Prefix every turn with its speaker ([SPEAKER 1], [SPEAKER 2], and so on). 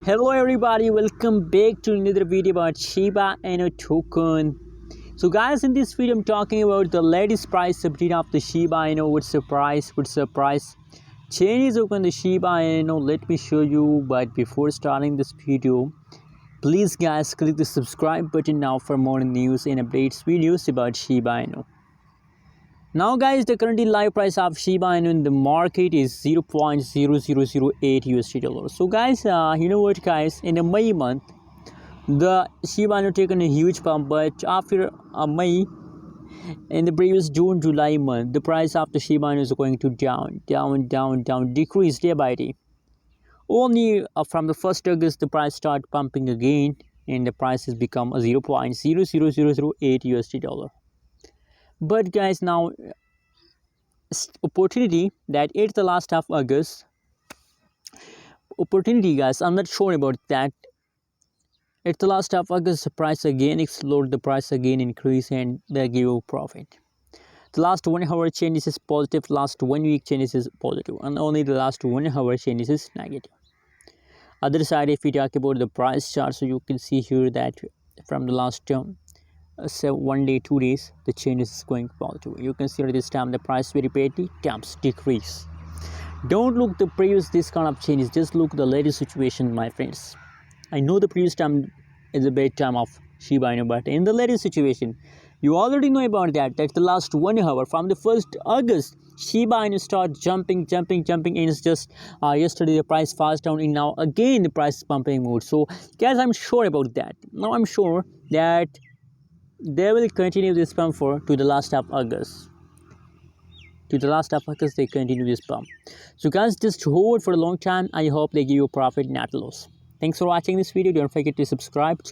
[SPEAKER 1] Hello everybody, welcome back to another video about Shiba inu token. So guys, in this video I'm talking about the latest price update of the Shiba inu. What's the price changes on the Shiba inu? Let me show you, but before starting this video, please guys click the subscribe button now for more news and updates videos about Shiba inu. Now guys, the currently live price of Shiba inu in the market is 0.0008 USD dollar. So guys, you know what guys, in the May month, the Shiba inu taken a huge pump, but after May, in the previous June, July month, the price of the Shiba inu is going to down, decrease day by day. Only from the 1st August, the price start pumping again, and the price has become a 0.00008 USD dollar. But guys, now opportunity that it's the last of August opportunity guys, I'm not sure about that. At the last of August, the price again explode, the price again increase, and they give you profit. The last 1 hour changes is positive, last 1 week changes is positive, and only the last 1 hour changes is negative. Other side, if we talk about the price chart, so you can see here that from the last so 1 day, 2 days, the change is going positive. You can see at this time the price very rapidly comes decrease. Don't look the previous this kind of changes, just look the latest situation, my friends. I know the previous time is a bad time of Shiba inu, but in the latest situation, you already know about that. That's the last 1 hour from the 1st August, Shiba inu start jumping, and it's just yesterday the price fast down, and now again the price is pumping mode. So guys, I'm sure about that. Now I'm sure that they will continue this pump to the last of August. To the last of August, they continue this pump. So guys, just hold for a long time. I hope they give you profit, not loss. Thanks for watching this video. Don't forget to subscribe.